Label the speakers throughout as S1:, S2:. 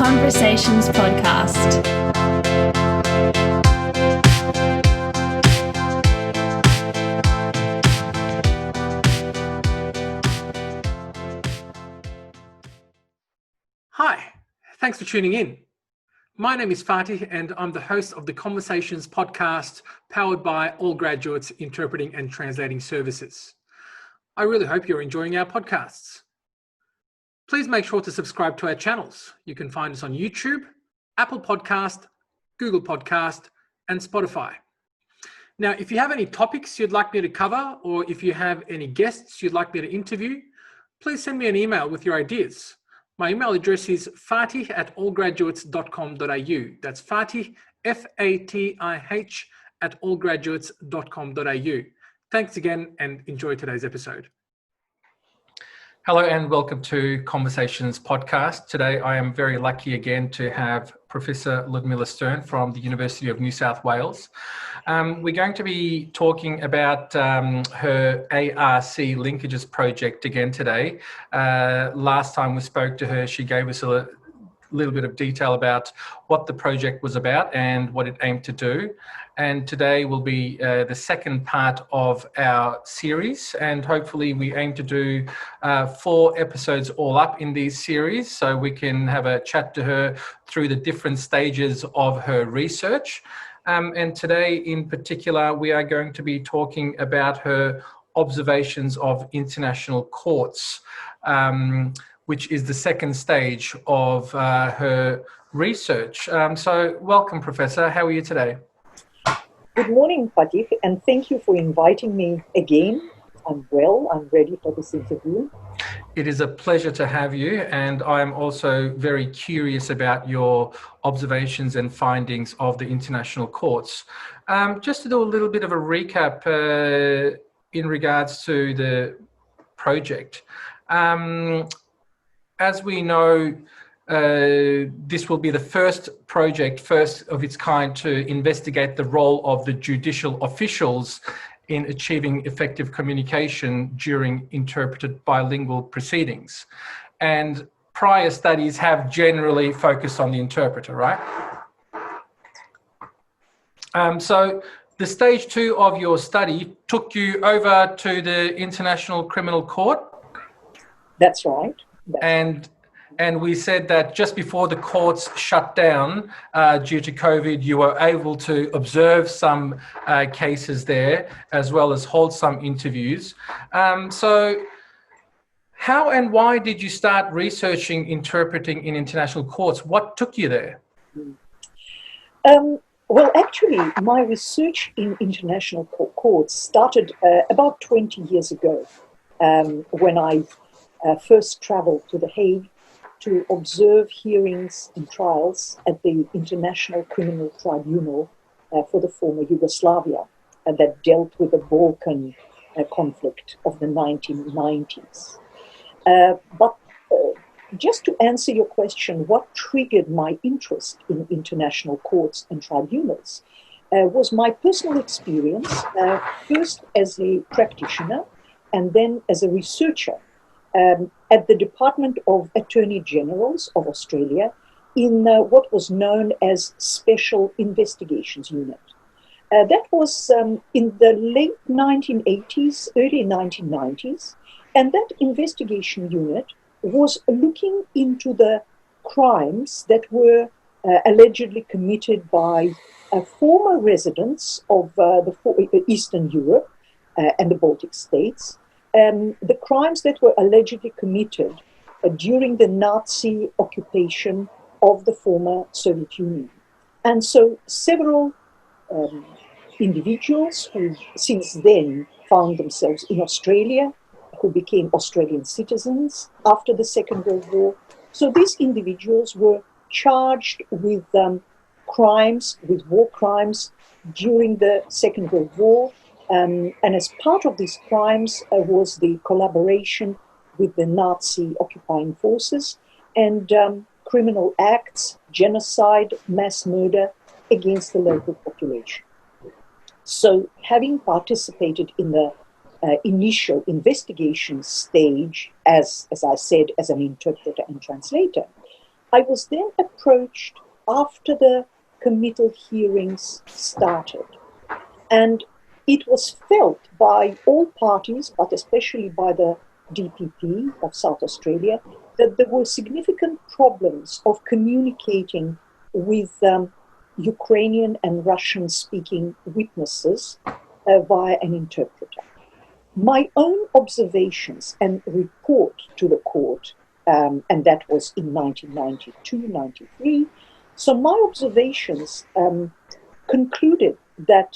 S1: Conversations podcast.
S2: Hi, thanks for tuning in. My name is Fatih and I'm the host of the Conversations podcast powered by All Graduates Interpreting and Translating Services. I really hope you're enjoying our podcasts. Please make sure to subscribe to our channels. You can find us on YouTube, Apple Podcast, Google Podcast, and Spotify. Now, if you have any topics you'd like me to cover, or if you have any guests you'd like me to interview, please send me an email with your ideas. My email address is fatih@allgraduates.com.au. That's Fatih, F-A-T-I-H, @allgraduates.com.au. Thanks again and enjoy today's episode. Hello and welcome to Conversations podcast. Today I am very lucky again to have Professor Ludmila Stern from the University of New South Wales. We're going to be talking about her ARC Linkages project again today. Last time we spoke to her, she gave us a little bit of detail about what the project was about and what it aimed to do. And today will be the second part of our series, and hopefully we aim to do 4 episodes all up in these series so we can have a chat to her through the different stages of her research. And today in particular, we are going to be talking about her observations of international courts, which is the second stage of her research. So welcome, Professor. How are you today?
S3: Good morning, Fatih, and thank you for inviting me again. I'm well, I'm ready for this interview.
S2: It is a pleasure to have you, and I'm also very curious about your observations and findings of the international courts. Just to do a little bit of a recap in regards to the project. As we know, this will be the first of its kind to investigate the role of the judicial officials in achieving effective communication during interpreted bilingual proceedings. And prior studies have generally focused on the interpreter, right? So the stage 2 of your study took you over to the International Criminal Court?
S3: That's right.
S2: And we said that just before the courts shut down due to COVID, you were able to observe some cases there, as well as hold some interviews. So how and why did you start researching interpreting in international courts? What took you there?
S3: Well, actually, my research in international courts started about 20 years ago, when I first traveled to The Hague to observe hearings and trials at the International Criminal Tribunal for the former Yugoslavia that dealt with the Balkan conflict of the 1990s. But just to answer your question, what triggered my interest in international courts and tribunals was my personal experience, first as a practitioner and then as a researcher at the Department of Attorney Generals of Australia in what was known as Special Investigations Unit. That was in the late 1980s, early 1990s, and that investigation unit was looking into the crimes that were allegedly committed by former residents of Eastern Europe and the Baltic states, the crimes that were allegedly committed during the Nazi occupation of the former Soviet Union. And so several individuals who since then found themselves in Australia, who became Australian citizens after the Second World War. So these individuals were charged with crimes, with war crimes during the Second World War. And as part of these crimes was the collaboration with the Nazi occupying forces and criminal acts, genocide, mass murder against the local population. So having participated in the initial investigation stage, as I said, as an interpreter and translator, I was then approached after the committal hearings started, and it was felt by all parties, but especially by the DPP of South Australia, that there were significant problems of communicating with Ukrainian and Russian-speaking witnesses via an interpreter. My own observations and report to the court, and that was in 1992-93, so my observations concluded that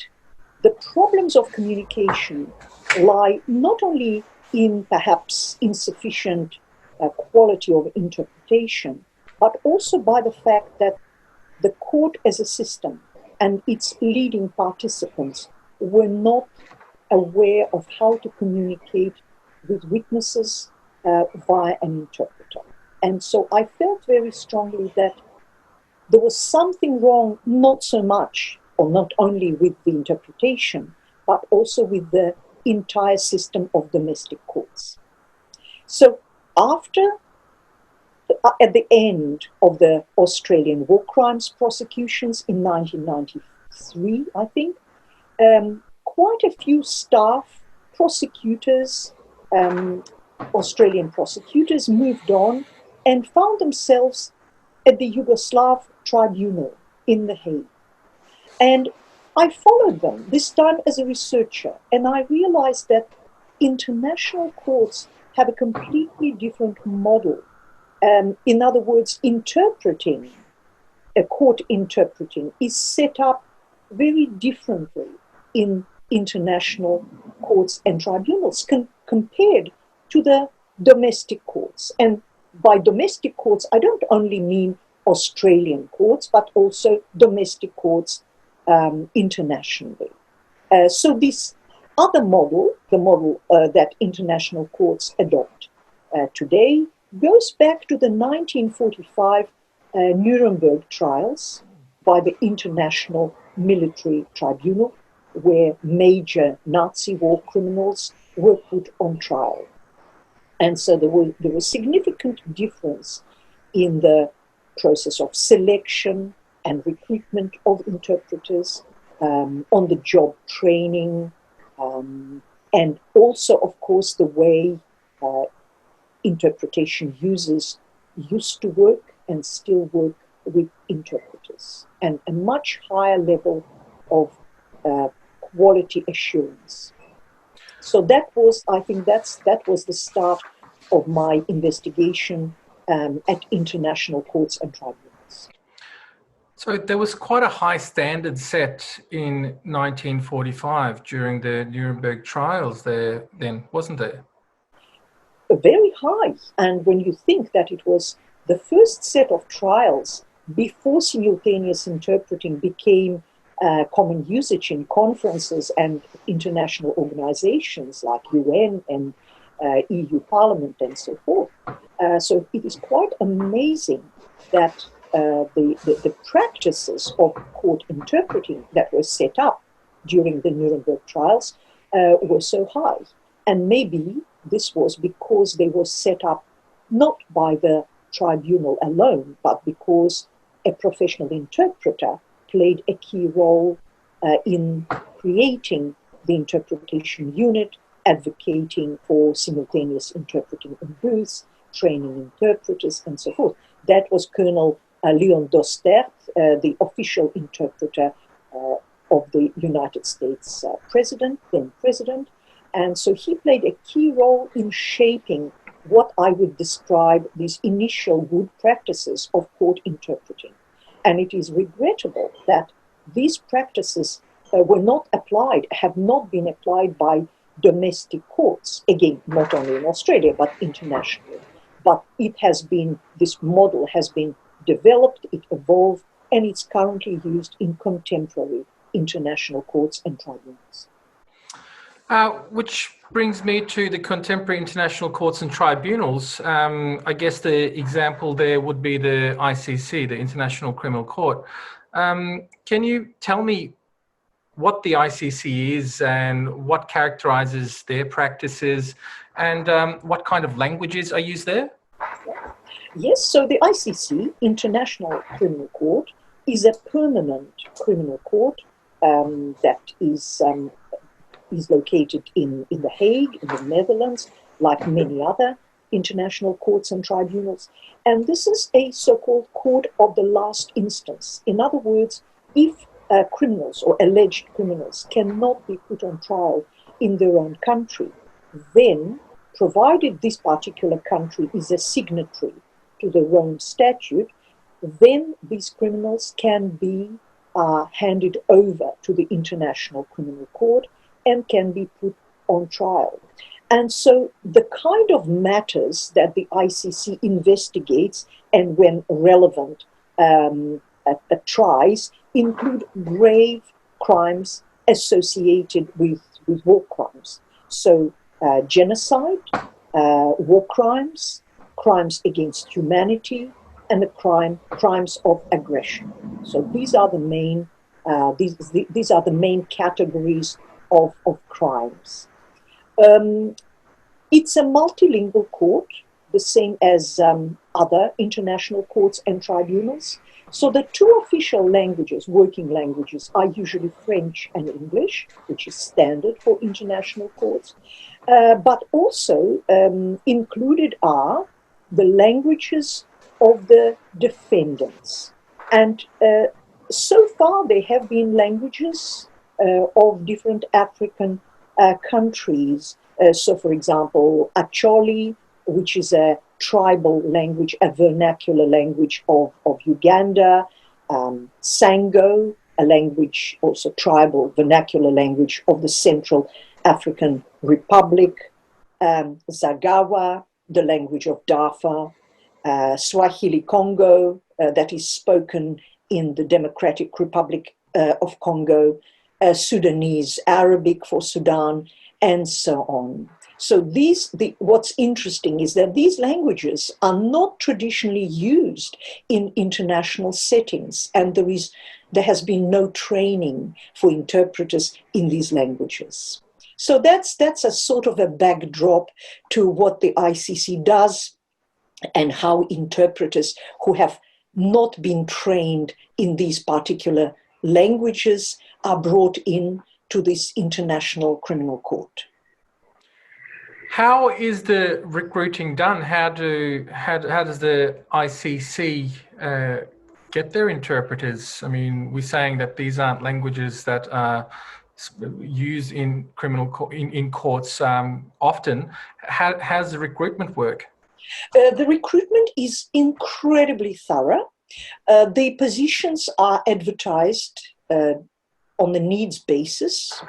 S3: the problems of communication lie not only in perhaps insufficient quality of interpretation, but also by the fact that the court as a system and its leading participants were not aware of how to communicate with witnesses via an interpreter. And so I felt very strongly that there was something wrong, not so much, or not only with the interpretation, but also with the entire system of domestic courts. So after, at the end of the Australian war crimes prosecutions in 1993, I think, quite a few staff, prosecutors, Australian prosecutors moved on and found themselves at the Yugoslav tribunal in The Hague. And I followed them, this time as a researcher, and I realized that international courts have a completely different model. In other words, court interpreting is set up very differently in international courts and tribunals compared to the domestic courts. And by domestic courts, I don't only mean Australian courts, but also domestic courts internationally. So this other model, the model that international courts adopt today, goes back to the 1945 Nuremberg trials by the International Military Tribunal, where major Nazi war criminals were put on trial. And so there was significant difference in the process of selection and recruitment of interpreters, on-the-job training, and also, of course, the way interpretation users used to work and still work with interpreters, and a much higher level of quality assurance. So that was, I think that was the start of my investigation at international courts and tribunals.
S2: So there was quite a high standard set in 1945 during the Nuremberg trials there then, wasn't there?
S3: Very high. And when you think that it was the first set of trials before simultaneous interpreting became common usage in conferences and international organizations like UN and EU Parliament and so forth. So it is quite amazing that the practices of court interpreting that were set up during the Nuremberg trials were so high. And maybe this was because they were set up not by the tribunal alone, but because a professional interpreter played a key role in creating the interpretation unit, advocating for simultaneous interpreting in booths, training interpreters, and so forth. That was Colonel Leon Dostert, the official interpreter of the United States then president. And so he played a key role in shaping what I would describe these initial good practices of court interpreting. And it is regrettable that these practices were not applied, have not been applied by domestic courts, again, not only in Australia, but internationally. But this model has been developed, it evolved, and it's currently used in contemporary international courts and tribunals.
S2: Which brings me to the contemporary international courts and tribunals. I guess the example there would be the ICC, the International Criminal Court. Can you tell me what the ICC is and what characterizes their practices and what kind of languages are used there?
S3: Yes, so the ICC, International Criminal Court, is a permanent criminal court that is located in The Hague, in the Netherlands, like many other international courts and tribunals. And this is a so-called court of the last instance. In other words, if criminals or alleged criminals cannot be put on trial in their own country, then, provided this particular country is a signatory to the Rome Statute, then these criminals can be handed over to the International Criminal Court and can be put on trial. And so the kind of matters that the ICC investigates and, when relevant, tries include grave crimes associated with war crimes. So genocide, war crimes, crimes against humanity, and the crimes of aggression. So these are the main these are the main categories of crimes. It's a multilingual court, the same as other international courts and tribunals. So the two official languages, working languages, are usually French and English, which is standard for international courts. But also included are the languages of the defendants. And so far there have been languages of different African countries. So, for example, Acholi, which is a tribal language, a vernacular language of Uganda, Sango, a language, also tribal vernacular language of the Central African Republic, Zagawa, the language of Darfur, Swahili Congo, that is spoken in the Democratic Republic of Congo, Sudanese Arabic for Sudan, and so on. So what's interesting is that these languages are not traditionally used in international settings, and there has been no training for interpreters in these languages. So that's a sort of a backdrop to what the ICC does and how interpreters who have not been trained in these particular languages are brought in to this International Criminal Court.
S2: How is the recruiting done? How does the ICC get their interpreters? I mean, we're saying that these aren't languages that are used in in courts often. How does the recruitment work?
S3: The recruitment is incredibly thorough. The positions are advertised on the needs basis,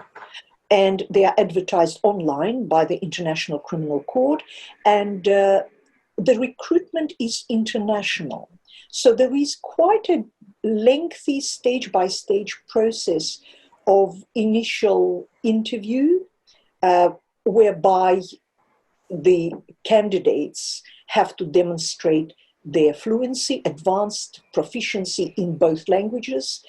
S3: and they are advertised online by the International Criminal Court, and the recruitment is international. So there is quite a lengthy stage-by-stage process of initial interview, whereby the candidates have to demonstrate their fluency, advanced proficiency in both languages.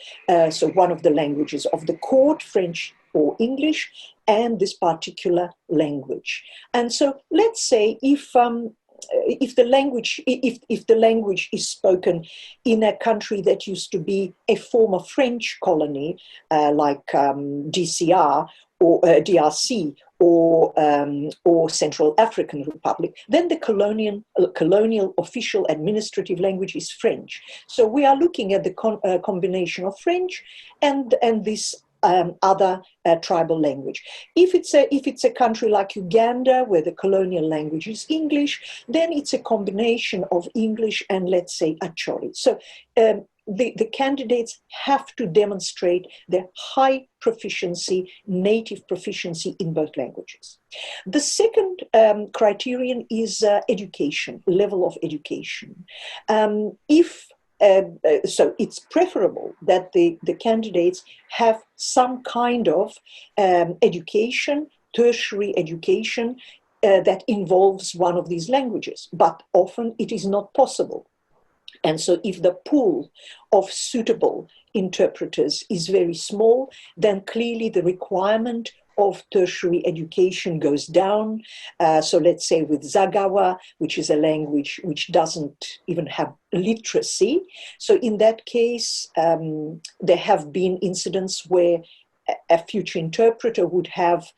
S3: So one of the languages of the court, French or English, and this particular language. And so let's say if the language is spoken in a country that used to be a former French colony, like DCR or DRC or Central African Republic, then the colonial official administrative language is French. So we are looking at the combination of French and this other tribal language. If it's a country like Uganda, where the colonial language is English, then it's a combination of English and, let's say, Acholi. So the candidates have to demonstrate their high proficiency, native proficiency in both languages. The second criterion is education, level of education. So it's preferable that the candidates have some kind of education, tertiary education, that involves one of these languages, but often it is not possible. And so if the pool of suitable interpreters is very small, then clearly the requirement of tertiary education goes down. So let's say with Zagawa, which is a language which doesn't even have literacy. So in that case, there have been incidents where a future interpreter would have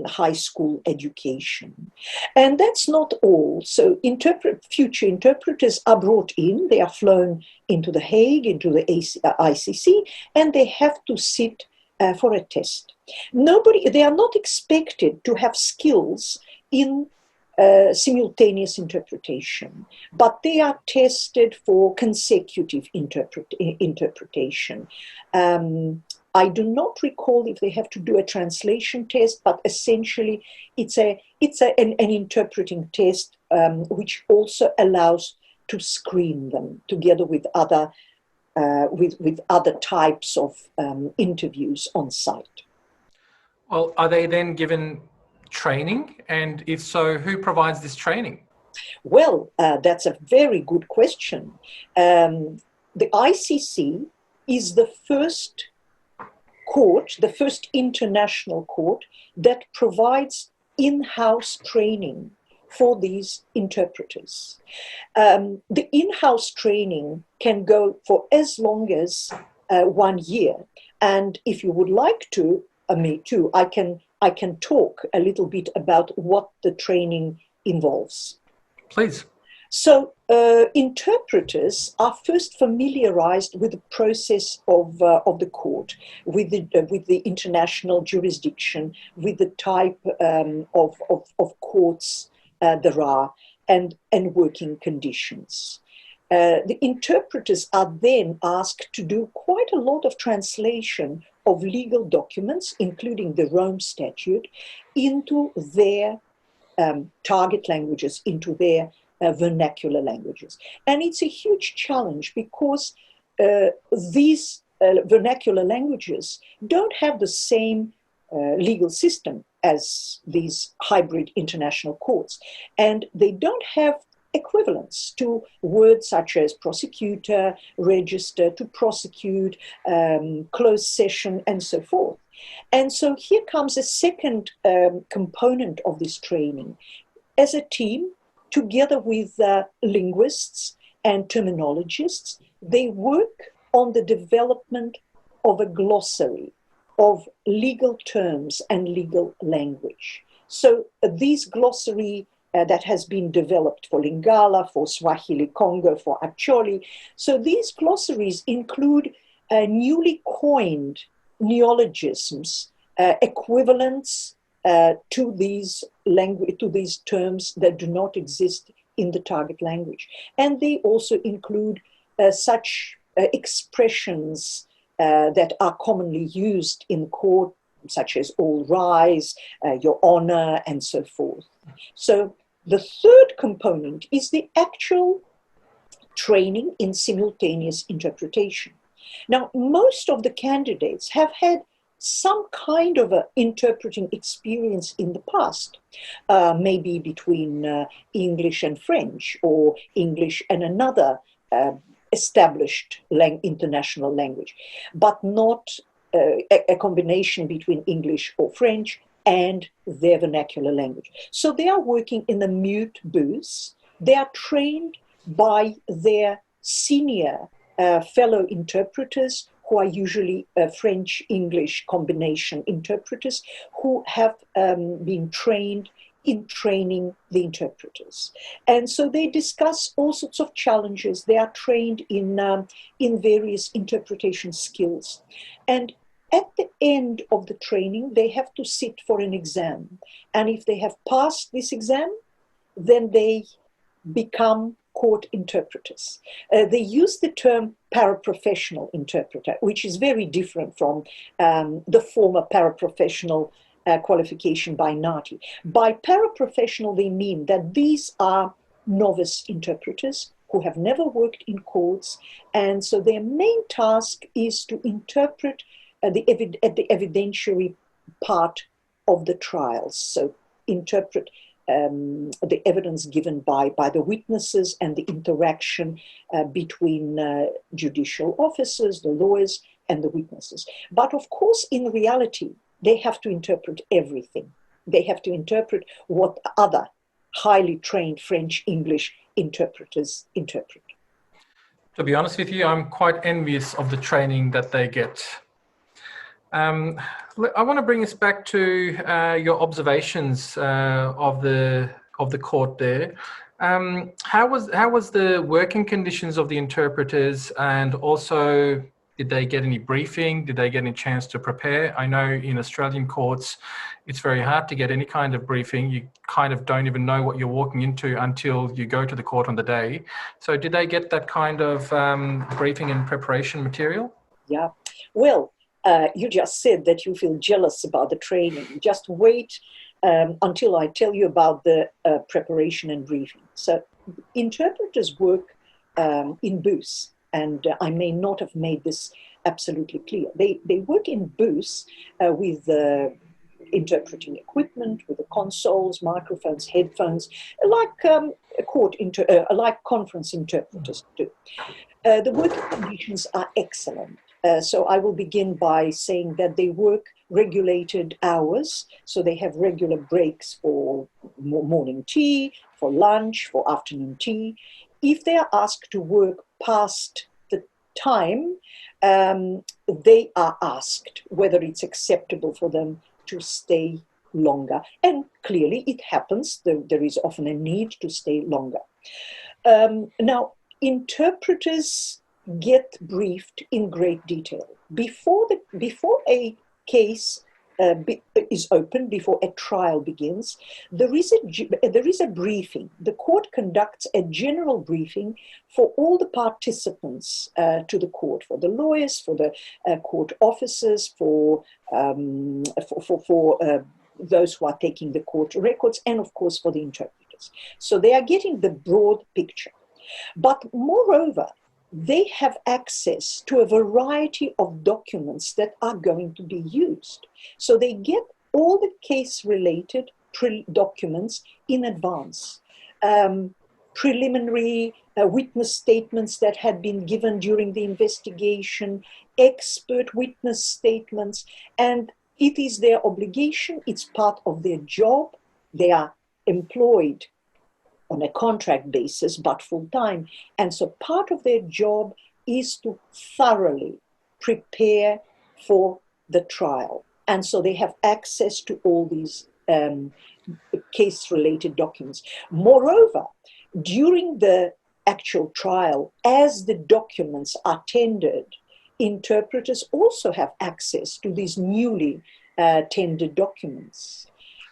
S3: high school education. And that's not all. So future interpreters are brought in, they are flown into The Hague, into the ICC, and they have to sit for a test. They are not expected to have skills in simultaneous interpretation, but they are tested for consecutive interpretation. I do not recall if they have to do a translation test, but essentially it's an interpreting test which also allows to screen them together with other types of interviews on site.
S2: Well, are they then given training? And if so, who provides this training?
S3: Well, that's a very good question. The ICC is the first court, the first international court that provides in-house training for these interpreters. The in-house training can go for as long as 1 year. And if you would like to, me too, I can talk a little bit about what the training involves.
S2: Please.
S3: So interpreters are first familiarized with the process of the court, with the international jurisdiction, with the type of courts there are, and working conditions. The interpreters are then asked to do quite a lot of translation of legal documents, including the Rome Statute, into their target languages, into their vernacular languages. And it's a huge challenge because these vernacular languages don't have the same legal system as these hybrid international courts. And they don't have equivalents to words such as prosecutor, register, to prosecute, closed session, and so forth. And so here comes a second component of this training. As a team, together with linguists and terminologists, they work on the development of a glossary of legal terms and legal language. So these glossary that has been developed for Lingala, for Swahili Congo, for Acholi. So these glossaries include newly coined neologisms, equivalents to these terms that do not exist in the target language. And they also include such expressions that are commonly used in court, such as all rise, your honor, and so forth. So the third component is the actual training in simultaneous interpretation. Now, most of the candidates have had some kind of a interpreting experience in the past, maybe between English and French, or English and another established international language, but not a combination between English or French and their vernacular language. So they are working in the mute booths. They are trained by their senior fellow interpreters, who are usually French-English combination interpreters, who have been trained in training the interpreters. And so they discuss all sorts of challenges. They are trained in various interpretation skills. And at the end of the training, they have to sit for an exam. And if they have passed this exam, then they become court interpreters. They use the term paraprofessional interpreter, which is very different from the former paraprofessional qualification by NATI. By paraprofessional, they mean that these are novice interpreters who have never worked in courts, and so their main task is to interpret the evidentiary part of the trials. So interpret the evidence given by the witnesses and the interaction between judicial officers, the lawyers, and the witnesses. But of course, in reality, they have to interpret everything. They have to interpret what other highly trained French, English interpreters interpret.
S2: To be honest with you, I'm quite envious of the training that they get. I want to bring us back to your observations of the court there. How was the working conditions of the interpreters, and also did they get any briefing? Did they get any chance to prepare? I know in Australian courts, it's very hard to get any kind of briefing. You kind of don't even know what you're walking into until you go to the court on the day. So did they get that kind of briefing and preparation material?
S3: Yeah. Well, you just said that you feel jealous about the training. Just wait until I tell you about the preparation and briefing. So interpreters work in booths, and I may not have made this absolutely clear. They work in booths with interpreting equipment, with the consoles, microphones, headphones, like like conference interpreters do. The working conditions are excellent. So I will begin by saying that they work regulated hours. So they have regular breaks for morning tea, for lunch, for afternoon tea. If they are asked to work past the time, they are asked whether it's acceptable for them to stay longer. And clearly it happens. There is often a need to stay longer. Now, interpreters get briefed in great detail. Before a case is opened, before a trial begins, there is a briefing. The court conducts a general briefing for all the participants to the court, for the lawyers, for the court officers, for those who are taking the court records, and of course for the interpreters. So they are getting the broad picture. But moreover, they have access to a variety of documents that are going to be used. So they get all the case-related documents in advance. Preliminary witness statements that had been given during the investigation, expert witness statements, and it is their obligation, it's part of their job. They are employed on a contract basis, but full time. And so part of their job is to thoroughly prepare for the trial. And so they have access to all these case-related documents. Moreover, during the actual trial, as the documents are tendered, interpreters also have access to these newly tendered documents.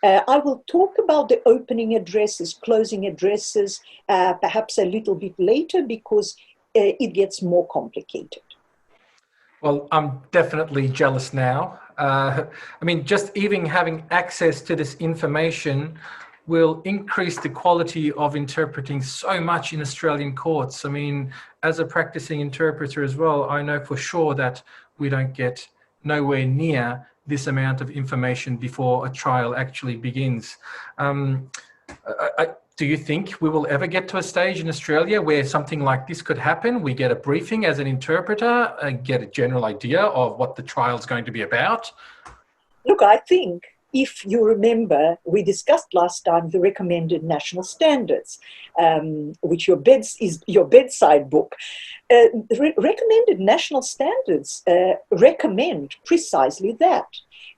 S3: I will talk about the opening addresses, closing addresses, perhaps a little bit later, because it gets more complicated.
S2: Well, I'm definitely jealous now. I mean, just even having access to this information will increase the quality of interpreting so much in Australian courts. I mean, as a practicing interpreter as well, I know for sure that we don't get nowhere near this amount of information before a trial actually begins. Do you think we will ever get to a stage in Australia where something like this could happen? We get a briefing as an interpreter and get a general idea of what the trial is going to be about?
S3: Look, I think if you remember, we discussed last time the recommended national standards, which is your bedside book. Recommended national standards recommend precisely that.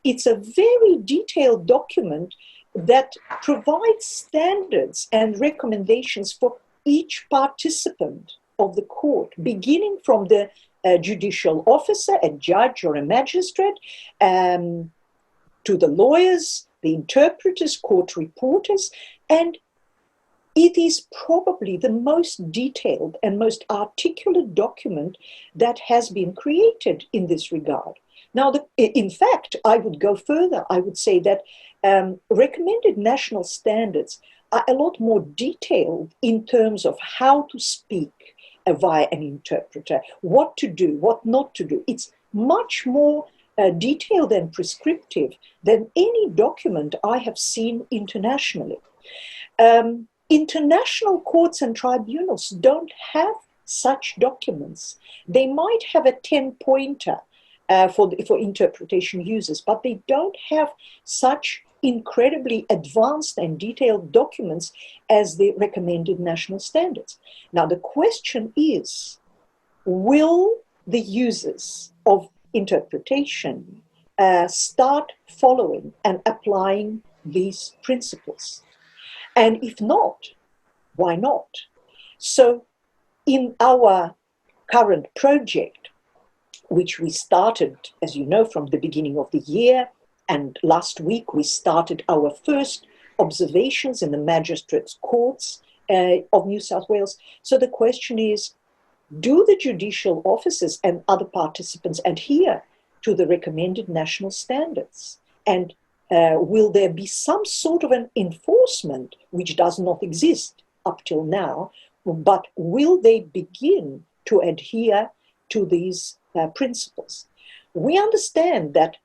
S3: It's a very detailed document that provides standards and recommendations for each participant of the court, beginning from the judicial officer, a judge or a magistrate, to the lawyers, the interpreters, court reporters, and it is probably the most detailed and most articulate document that has been created in this regard. Now, in fact, I would go further. I would say that recommended national standards are a lot more detailed in terms of how to speak via an interpreter, what to do, what not to do. It's much more detailed and prescriptive than any document I have seen internationally. International courts and tribunals don't have such documents. They might have a 10-pointer for interpretation users, but they don't have such incredibly advanced and detailed documents as the recommended national standards. Now, the question is, will the users of interpretation start following and applying these principles? And if not, why not? So in our current project, which we started, as you know, from the beginning of the year, and last week we started our first observations in the magistrates' courts of New South Wales. So the question is, do the judicial officers and other participants adhere to the recommended national standards? And will there be some sort of an enforcement, which does not exist up till now, but will they begin to adhere to these principles? We understand that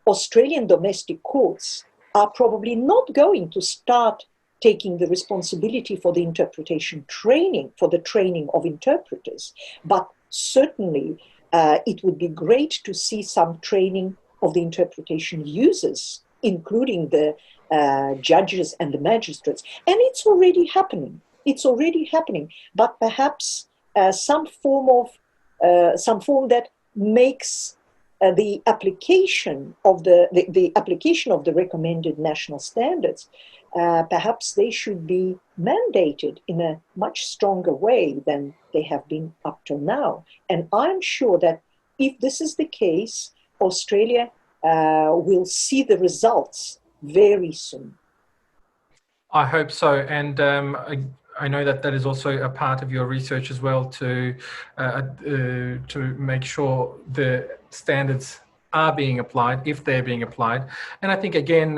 S3: Australian domestic courts are probably not going to start taking the responsibility for the interpretation training, for the training of interpreters, but certainly it would be great to see some training of the interpretation users, including the judges and the magistrates. And it's already happening. It's already happening. But perhaps some form that makes the application of the application of the recommended national standards, perhaps they should be mandated in a much stronger way than they have been up till now. And I'm sure that if this is the case, Australia will see the results very soon.
S2: I hope so. And I know that is also a part of your research as well, to make sure the standards are being applied, if they're being applied. And I think, again,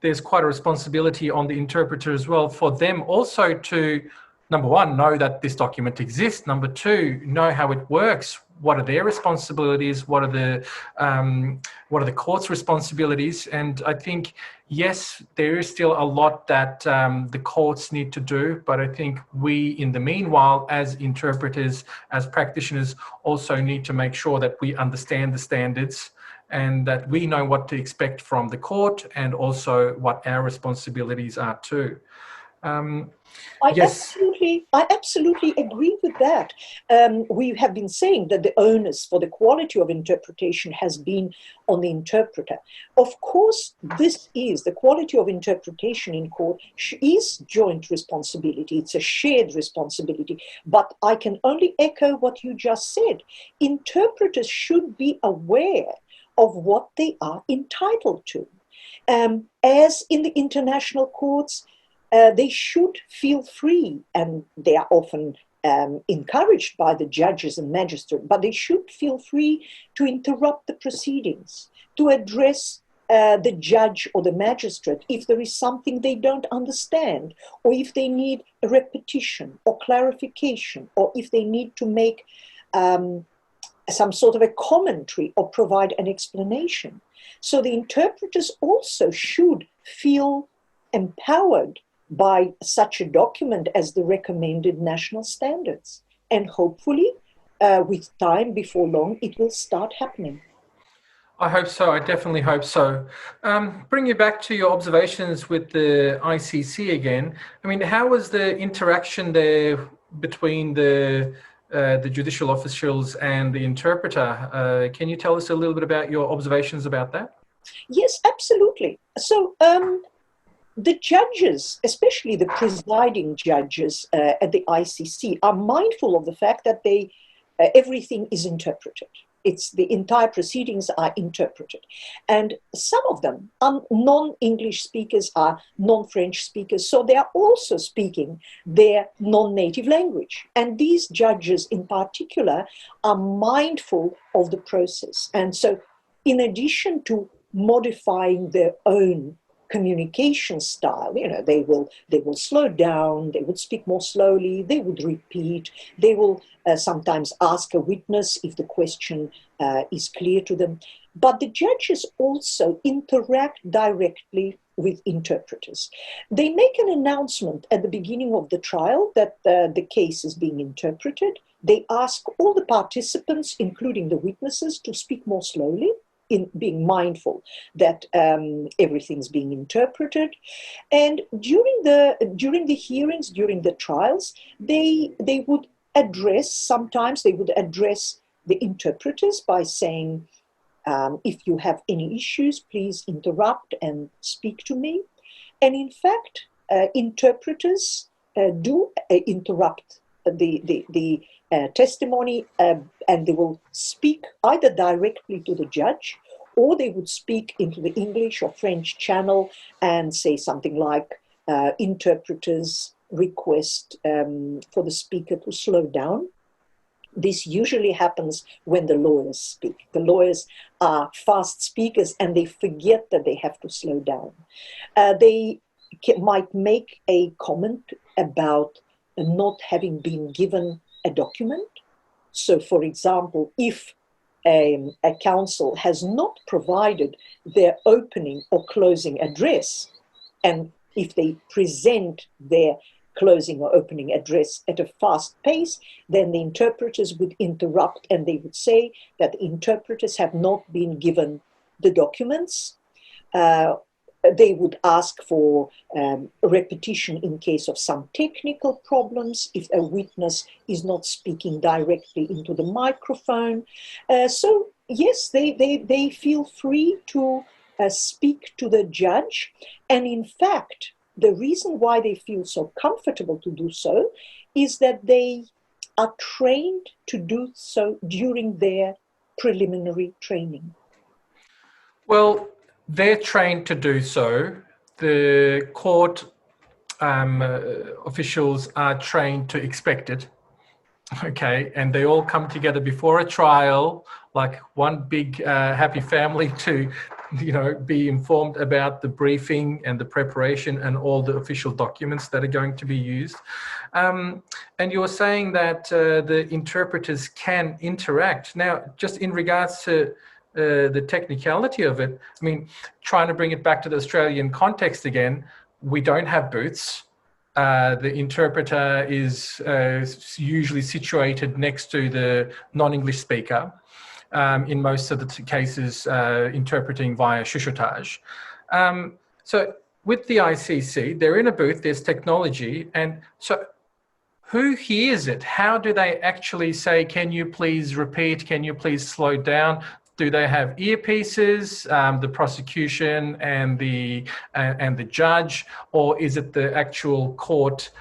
S2: there's quite a responsibility on the interpreter as well, for them also to, number one, know that this document exists. Number two, know how it works. What are their responsibilities? What are the court's responsibilities? And I think, yes, there is still a lot that the courts need to do, but I think we, in the meanwhile, as interpreters, as practitioners, also need to make sure that we understand the standards and that we know what to expect from the court, and also what our responsibilities are too. Yes.
S3: I absolutely agree with that. We have been saying that the onus for the quality of interpretation has been on the interpreter. Of course, the quality of interpretation in court is joint responsibility. It's a shared responsibility. But I can only echo what you just said. Interpreters should be aware of what they are entitled to. As in the international courts, they should feel free, and they are often encouraged by the judges and magistrates, but they should feel free to interrupt the proceedings, to address the judge or the magistrate if there is something they don't understand, or if they need a repetition or clarification, or if they need to make some sort of a commentary or provide an explanation. So the interpreters also should feel empowered by such a document as the recommended national standards. And hopefully, with time, before long, it will start happening.
S2: I hope so. I definitely hope so. Bring you back to your observations with the ICC again. I mean, how was the interaction there between the judicial officials and the interpreter? Can you tell us a little bit about your observations about that?
S3: Yes, absolutely. So the judges, especially the presiding judges at the ICC, are mindful of the fact that everything is interpreted. The entire proceedings are interpreted. And some of them are non-English speakers, are non-French speakers, so they are also speaking their non-native language. And these judges in particular are mindful of the process. And so in addition to modifying their own communication style, they will slow down, they would speak more slowly, they would repeat, they will sometimes ask a witness if the question is clear to them. But the judges also interact directly with interpreters. They make an announcement at the beginning of the trial that the case is being interpreted. they ask all the participants, including the witnesses, to speak more slowly, in being mindful that everything's being interpreted. And during the hearings, during the trials, they would sometimes they would address the interpreters by saying, if you have any issues, please interrupt and speak to me. And in fact, interpreters do interrupt the testimony, and they will speak either directly to the judge, or they would speak into the English or French channel and say something like, interpreters request for the speaker to slow down. This usually happens when the lawyers speak. The lawyers are fast speakers and they forget that they have to slow down. They might make a comment about not having been given a document. So, for example, if a counsel has not provided their opening or closing address, and if they present their closing or opening address at a fast pace, then the interpreters would interrupt and they would say that the interpreters have not been given the documents. They would ask for repetition in case of some technical problems, if a witness is not speaking directly into the microphone. So yes, they feel free to speak to the judge. And in fact, the reason why they feel so comfortable to do so is that they are trained to do so during their preliminary training.
S2: Well, they're trained to do so. The court officials are trained to expect it. Okay, and they all come together before a trial, like one big happy family, to, you know, be informed about the briefing and the preparation and all the official documents that are going to be used. And you're saying that the interpreters can interact. Now, just in regards to the technicality of it, I mean, trying to bring it back to the Australian context again, we don't have booths. The interpreter is usually situated next to the non-English speaker, in most of the cases interpreting via chuchotage. So with the ICC, they're in a booth, there's technology, and so who hears it? How do they actually say, can you please repeat, can you please slow down? Do they have earpieces, the prosecution and the judge, or is it the actual court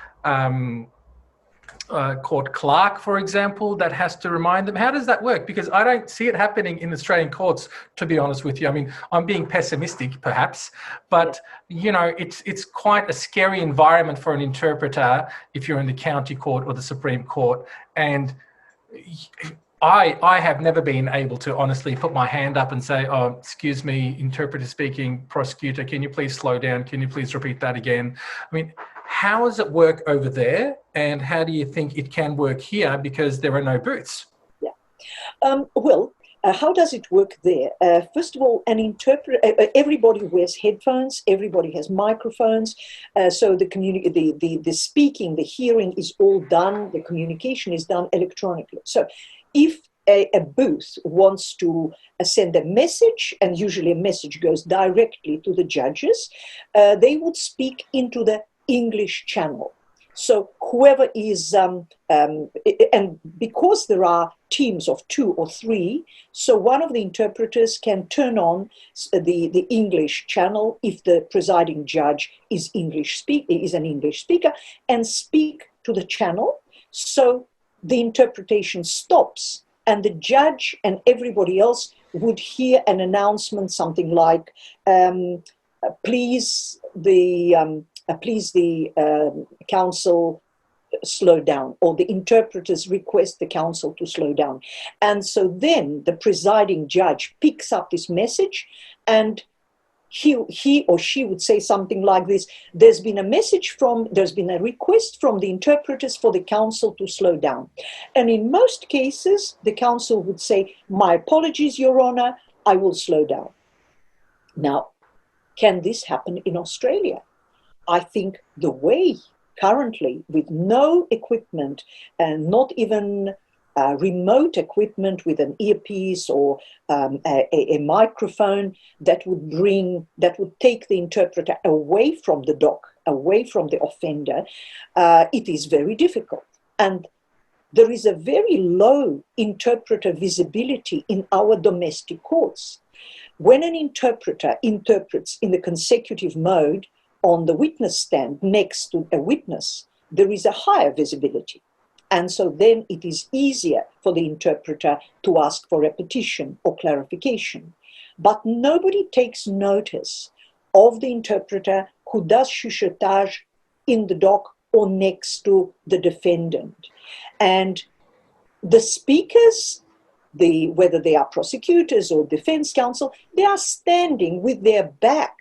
S2: court clerk, for example, that has to remind them? How does that work? Because I don't see it happening in Australian courts, to be honest with you. I mean, I'm being pessimistic, perhaps, but you know, it's quite a scary environment for an interpreter if you're in the county court or the Supreme Court, and I have never been able to honestly put my hand up and say, oh, excuse me, interpreter speaking, prosecutor, can you please slow down? Can you please repeat that again? I mean, how does it work over there? And how do you think it can work here, because there are no booths?
S3: Yeah. How does it work there? First of all, an interpreter, everybody wears headphones, everybody has microphones, so the speaking, the hearing is all done, the communication is done electronically. So if a booth wants to send a message, and usually a message goes directly to the judges, they would speak into the English channel. So whoever is, and because there are teams of 2 or 3, so one of the interpreters can turn on the English channel if the presiding judge is an English speaker, and speak to the channel. So the interpretation stops, and the judge and everybody else would hear an announcement, something like, please the counsel slow down, or the interpreters request the counsel to slow down. And so then the presiding judge picks up this message, and he or she would say something like this: there's been a request from the interpreters for the counsel to slow down. And in most cases, the counsel would say, my apologies, Your Honor, I will slow down. Now, can this happen in Australia? I think the way currently, with no equipment and not even remote equipment with an earpiece or a microphone that would take the interpreter away from the dock, away from the offender, it is very difficult. And there is a very low interpreter visibility in our domestic courts. When an interpreter interprets in the consecutive mode on the witness stand next to a witness, there is a higher visibility. And so then it is easier for the interpreter to ask for repetition or clarification. But nobody takes notice of the interpreter who does chuchotage in the dock or next to the defendant. And the speakers, whether they are prosecutors or defense counsel, they are standing with their back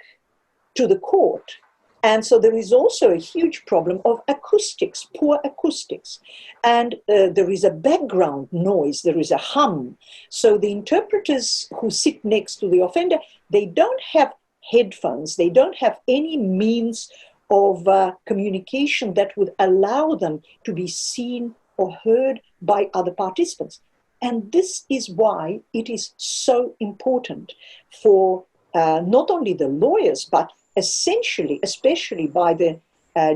S3: to the court. And so there is also a huge problem of acoustics, poor acoustics. And there is a background noise, there is a hum. So the interpreters who sit next to the offender, they don't have headphones, they don't have any means of communication that would allow them to be seen or heard by other participants. And this is why it is so important for not only the lawyers, but essentially, especially by the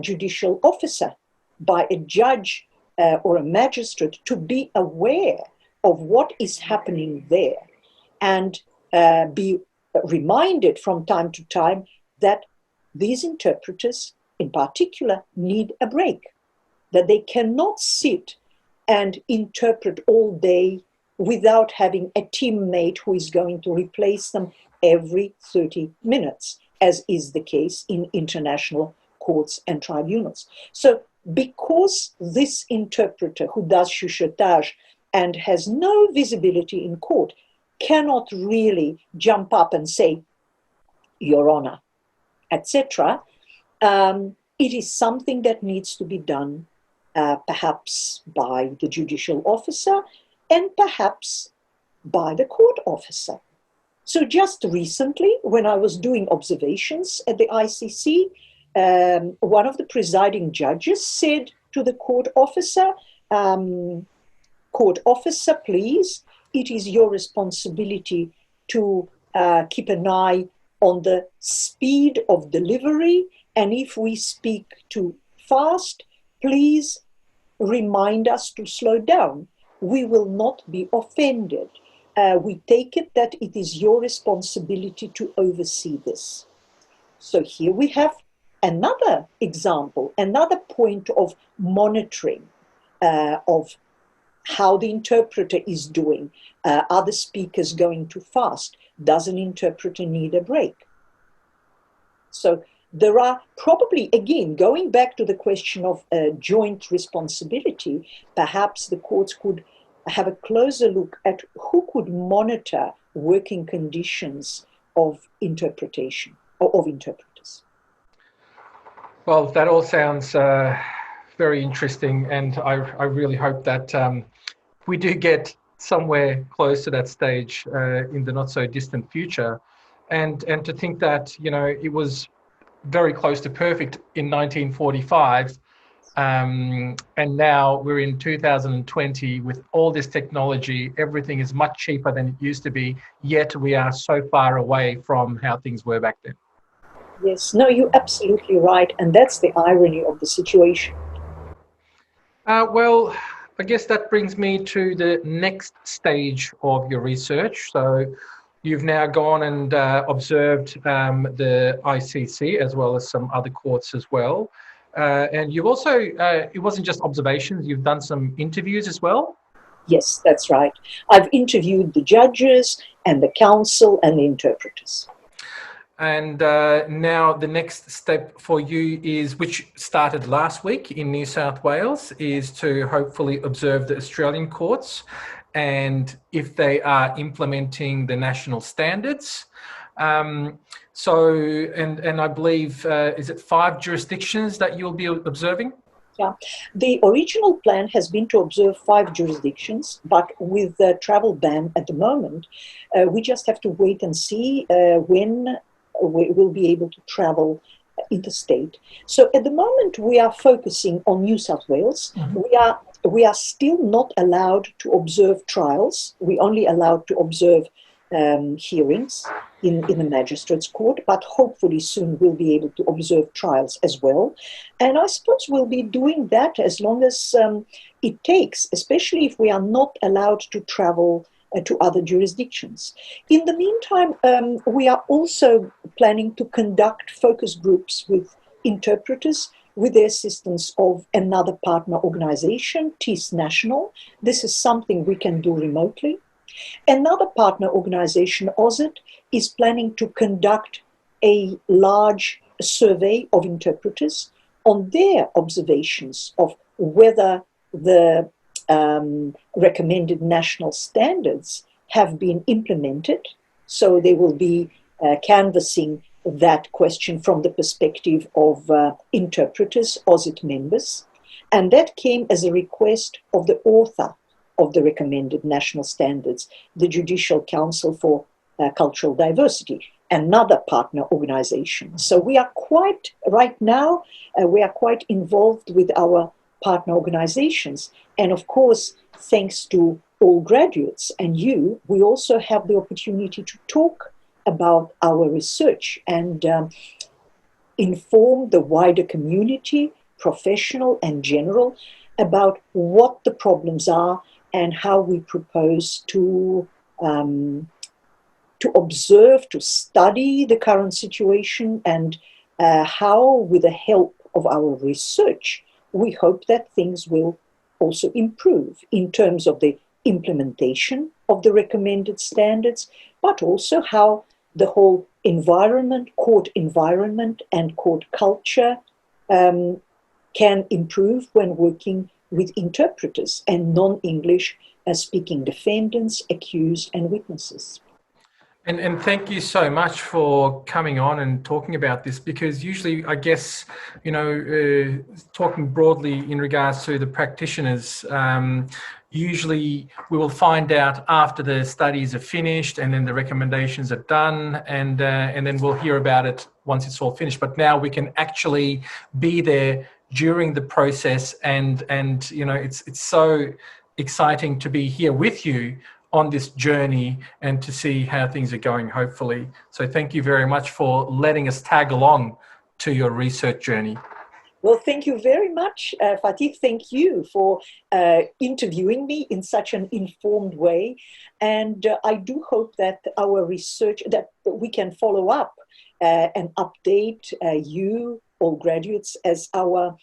S3: judicial officer, by a judge or a magistrate, to be aware of what is happening there and be reminded from time to time that these interpreters in particular need a break, that they cannot sit and interpret all day without having a teammate who is going to replace them every 30 minutes, as is the case in international courts and tribunals. So because this interpreter who does chuchotage and has no visibility in court cannot really jump up and say, Your Honor, etc., it is something that needs to be done perhaps by the judicial officer and perhaps by the court officer. So just recently, when I was doing observations at the ICC, one of the presiding judges said to the court officer, please, it is your responsibility to keep an eye on the speed of delivery, and if we speak too fast, please remind us to slow down. We will not be offended. We take it that it is your responsibility to oversee this. So here we have another example, another point of monitoring of how the interpreter is doing. Are the speakers going too fast? Does an interpreter need a break? So there are probably, again, going back to the question of joint responsibility, perhaps the courts could have a closer look at who could monitor working conditions of interpretation, or of interpreters.
S2: Well, that all sounds very interesting, and I really hope that we do get somewhere close to that stage in the not so distant future. And to think that, you know, it was very close to perfect in 1945, and now we're in 2020 with all this technology. Everything is much cheaper than it used to be, yet we are so far away from how things were back then.
S3: Yes, no, you're absolutely right, and that's the irony of the situation.
S2: Well, I guess that brings me to the next stage of your research. So you've now gone and observed the ICC as well as some other courts as well. And you've also, it wasn't just observations, you've done some interviews as well?
S3: Yes, that's right. I've interviewed the judges and the counsel and the interpreters.
S2: And now the next step for you is, which started last week in New South Wales, is to hopefully observe the Australian courts and if they are implementing the national standards. So, and I believe, is it 5 jurisdictions that you'll be observing?
S3: Yeah, the original plan has been to observe 5 jurisdictions, but with the travel ban at the moment, we just have to wait and see when we will be able to travel interstate. So at the moment, we are focusing on New South Wales. Mm-hmm. We are we are still not allowed to observe trials. We only allowed to observe hearings in the magistrates' court, but hopefully soon we'll be able to observe trials as well. And I suppose we'll be doing that as long as it takes, especially if we are not allowed to travel to other jurisdictions. In the meantime, we are also planning to conduct focus groups with interpreters with the assistance of another partner organization, TIS National. This is something we can do remotely. Another partner organization, OZIT, is planning to conduct a large survey of interpreters on their observations of whether the recommended national standards have been implemented. So they will be canvassing that question from the perspective of interpreters, OZIT members. And that came as a request of the author of the recommended national standards, the Judicial Council for Cultural Diversity, another partner organization. So we are quite, right now, we are quite involved with our partner organizations. And of course, thanks to all graduates and you, we also have the opportunity to talk about our research and inform the wider community, professional and general, about what the problems are and how we propose to observe, to study the current situation, and how, with the help of our research, we hope that things will also improve in terms of the implementation of the recommended standards, but also how the whole environment, court environment and court culture can improve when working with interpreters and non-English speaking defendants, accused and witnesses.
S2: And thank you so much for coming on and talking about this, because usually, I guess, talking broadly in regards to the practitioners, usually we will find out after the studies are finished and then the recommendations are done, and then we'll hear about it once it's all finished. But now we can actually be there during the process, and it's so exciting to be here with you on this journey and to see how things are going, hopefully. So thank you very much for letting us tag along to your research journey.
S3: Well, thank you very much, Fatih. Thank you for interviewing me in such an informed way. And I do hope that our research, that we can follow up and update you, all graduates, as our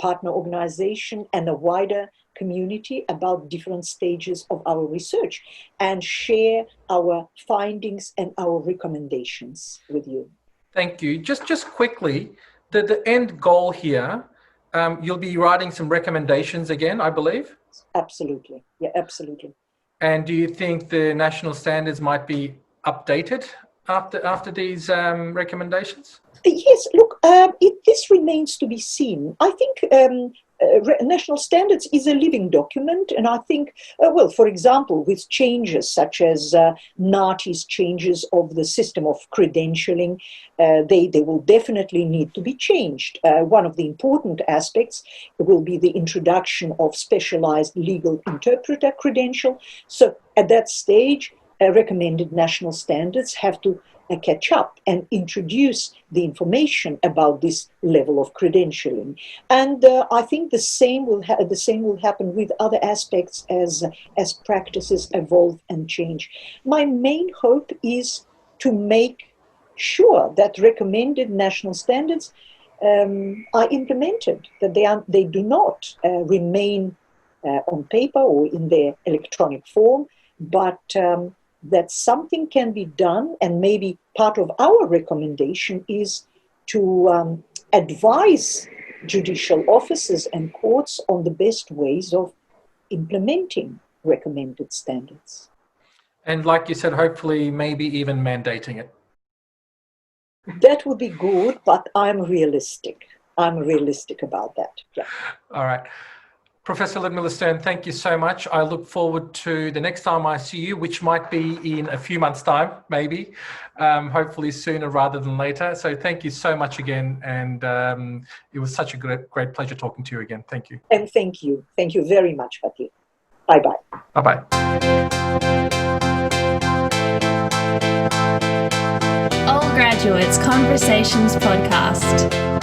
S3: partner organization and a wider community about different stages of our research, and share our findings and our recommendations with you.
S2: Thank you. Just quickly, the end goal here, you'll be writing some recommendations again, I believe?
S3: Absolutely. Yeah, absolutely.
S2: And do you think the national standards might be updated after these recommendations?
S3: Yes, look, this remains to be seen. I think national standards is a living document, and I think, well, for example, with changes such as NATI's changes of the system of credentialing, they will definitely need to be changed. One of the important aspects will be the introduction of specialized legal interpreter credential. So at that stage, recommended national standards have to catch up and introduce the information about this level of credentialing. And I think the same will happen with other aspects as practices evolve and change. My main hope is to make sure that recommended national standards are implemented, that they do not remain on paper or in their electronic form, but that something can be done. And maybe part of our recommendation is to advise judicial officers and courts on the best ways of implementing recommended standards.
S2: And like you said, hopefully maybe even mandating it.
S3: That would be good, but I'm realistic. I'm realistic about that. Yeah.
S2: All right. Professor Ludmila Stern, thank you so much. I look forward to the next time I see you, which might be in a few months' time, maybe, hopefully sooner rather than later. So thank you so much again. And it was such a great pleasure talking to you again. Thank you.
S3: And thank you. Thank you very much, Fatih. Bye-bye.
S2: Bye-bye.
S1: All Graduates Conversations Podcast.